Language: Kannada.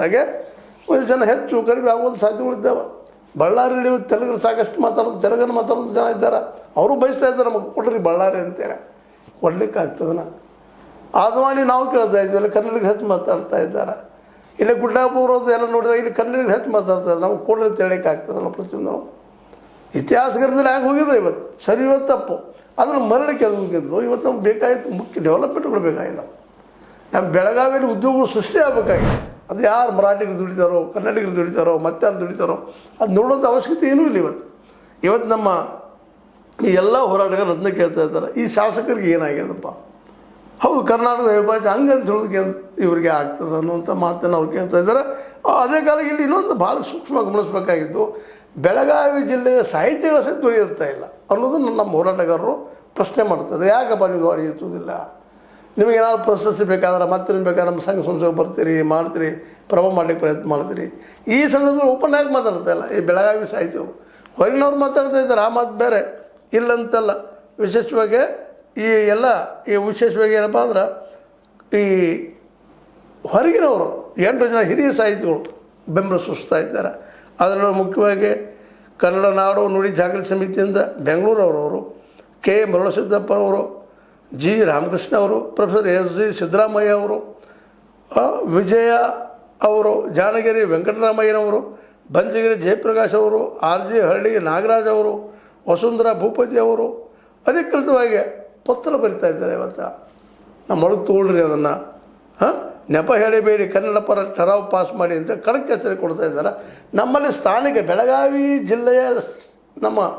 ಹಾಗೆ ಒಂದು ಜನ ಹೆಚ್ಚು ಕಡಿಮೆ ಆಗೋದು ಸಾಧ್ಯತೆಗಳಿದ್ದಾವೆ. ಬಳ್ಳಾರಿಯಲ್ಲಿ ತೆಲುಗರು ಸಾಕಷ್ಟು ಮಾತಾಡೋದು, ತೆಲುಗನ್ನು ಮಾತಾಡೋದು ಜನ ಇದ್ದಾರೆ. ಅವರು ಬಯಸ್ತಾ ಇದ್ದಾರೆ ನಮಗೆ ಕೊಡ್ರಿ ಬಳ್ಳಾರಿ ಅಂತೇಳಿ. ಕೊಡ್ಲಿಕ್ಕೆ ಆಗ್ತದನ? ಆದ್ವಾನಿ ನಾವು ಕೇಳ್ತಾ ಇದ್ವಿ, ಇಲ್ಲಿ ಕನ್ನಡಿಗರು ಹೆಚ್ಚು ಮಾತಾಡ್ತಾ ಇದ್ದಾರೆ. ಇಲ್ಲಿ ಗುಡ್ಡಾಪುರದ್ದು ಎಲ್ಲ ನೋಡಿದಾಗ ಇಲ್ಲಿ ಕನ್ನಡಿಗರು ಹೆಚ್ಚು ಮಾತಾಡ್ತಾರೆ. ನಾವು ಕೊಡ್ರಿ ಅಂತ ಹೇಳಕ್ಕೆ ಆಗ್ತದಲ್ಲ ಪ್ರತಿಯೊಂದು. ಇತಿಹಾಸಗಾರದಲ್ಲಿ ಆಗಿ ಹೋಗಿದೆ ಇವತ್ತು. ಸರಿ ಇವತ್ತು ತಪ್ಪು, ಅದನ್ನು ಮರಳಿಕೆ ಅದಕ್ಕಿದ್ದು ಇವತ್ತು ನಮ್ಗೆ ಬೇಕಾಗಿತ್ತು ಮುಖ್ಯ ಡೆವಲಪ್ಮೆಂಟ್ಗಳು ಬೇಕಾಗಿದ್ದಾವೆ. ನಮ್ಮ ಬೆಳಗಾವಿಯಲ್ಲಿ ಉದ್ಯೋಗಗಳು ಸೃಷ್ಟಿ ಆಗಬೇಕಾಗಿದೆ. ಅದು ಯಾರು ಮರಾಠಿಗರು ದುಡಿತಾರೋ, ಕನ್ನಡಿಗರು ದುಡಿತಾರೋ, ಮತ್ತಾರು ದುಡಿತಾರೋ ಅದು ನೋಡೋಂಥ ಅವಶ್ಯಕತೆ ಏನೂ ಇಲ್ಲ. ಇವತ್ತು ನಮ್ಮ ಈ ಎಲ್ಲ ಹೋರಾಟಗಾರರು ಅದನ್ನ ಕೇಳ್ತಾ ಇದ್ದಾರೆ, ಈ ಶಾಸಕರಿಗೆ ಏನಾಗ್ಯದಪ್ಪ? ಹೌದು, ಕರ್ನಾಟಕದ ಅವಿಭಾಜ್ಯ ಹಂಗೆ ಅಂತ ಹೇಳೋದಕ್ಕೆ ಇವರಿಗೆ ಆಗ್ತದೆ ಅನ್ನುವಂಥ ಮಾತನ್ನು ಅವ್ರು ಕೇಳ್ತಾ ಇದ್ದಾರೆ. ಅದೇ ಕಾಲಕ್ಕೆ ಇಲ್ಲಿ ಇನ್ನೊಂದು ಭಾಳ ಸೂಕ್ಷ್ಮ ಗಮನಿಸಬೇಕಾಗಿತ್ತು, ಬೆಳಗಾವಿ ಜಿಲ್ಲೆಯ ಸಾಹಿತ್ಯಗಳ ಸಹಿತ ದೊರೆಯುತ್ತಾ ಇಲ್ಲ ಅನ್ನೋದನ್ನು ನಮ್ಮ ಹೋರಾಟಗಾರರು ಪ್ರಶ್ನೆ ಮಾಡ್ತಾರೆ. ಯಾಕಪ್ಪ ನೀವು ದೊರೆಯುತ್ತಿಲ್ಲ? ನಿಮಗೇನಾದ್ರು ಪ್ರಶಸ್ತಿ ಬೇಕಾದ್ರೆ ಮತ್ತೆ ಬೇಕಾದ್ರೆ ನಮ್ಮ ಸಂಘ ಸಂಸ್ಥೆಗೆ ಬರ್ತೀರಿ, ಮಾಡ್ತೀರಿ, ಪ್ರಭಾವ ಮಾಡಲಿಕ್ಕೆ ಪ್ರಯತ್ನ ಮಾಡ್ತೀರಿ. ಈ ಸಂದರ್ಭದಲ್ಲಿ ಓಪನ್ ಆಗಿ ಮಾತಾಡ್ತಾ ಇಲ್ಲ ಈ ಬೆಳಗಾವಿ ಸಾಹಿತ್ಯಗಳು. ಹೊರಗಿನವ್ರು ಮಾತಾಡ್ತಾ ಇದ್ದಾರೆ, ಆ ಮಾತು ಬೇರೆ ಇಲ್ಲಂತಲ್ಲ. ವಿಶೇಷವಾಗಿ ವಿಶೇಷವಾಗಿ ಏನಪ್ಪ ಅಂದ್ರೆ ಈ ಹೊರಗಿನವರು 8 ಜನ ಹಿರಿಯ ಸಾಹಿತಿಗಳು ಬೆಂಬಲ ಸೂಚಿಸ್ತಾ ಇದ್ದಾರೆ. ಅದರಲ್ಲೂ ಮುಖ್ಯವಾಗಿ ಕನ್ನಡ ನಾಡು ನುಡಿ ಜಾಗೃತಿ ಸಮಿತಿಯಿಂದ ಬೆಂಗಳೂರವರು ಕೆ ಮರುಳಸಿದ್ದಪ್ಪನವರು, ಜಿ ರಾಮಕೃಷ್ಣ ಅವರು, ಪ್ರೊಫೆಸರ್ ಎಸ್.ಜಿ. ಸಿದ್ದರಾಮಯ್ಯ ಅವರು, ವಿಜಯ ಅವರು, ಜಾನಗಿರಿ ವೆಂಕಟರಾಮಯ್ಯನವರು, ಬಂಜಗಿರಿ ಜಯಪ್ರಕಾಶ್ ಅವರು, ಆರ್.ಜಿ. ಹಳ್ಳಿ ನಾಗರಾಜ್ ಅವರು, ವಸುಂಧರಾ ಭೂಪತಿ ಅವರು ಅಧಿಕೃತವಾಗಿ ಪತ್ರ ಬರಿತಾ ಇದ್ದಾರೆ. ಇವತ್ತು ನಮ್ಮ ಒಳಗೆ ತೊಗೊಳ್ರಿ ಅದನ್ನು, ನೆಪ ಹೇಳಿಬೇಡಿ, ಕನ್ನಡ ಪರ ಠರಾವ್ ಪಾಸ್ ಮಾಡಿ ಅಂತ ಖಡಕ್ ಎಚ್ಚರಿಕೆ ಕೊಡ್ತಾ ಇದ್ದಾರೆ. ನಮ್ಮಲ್ಲಿ ಸ್ಥಾನಿಕ ಬೆಳಗಾವಿ ಜಿಲ್ಲೆಯ ನಮ್ಮ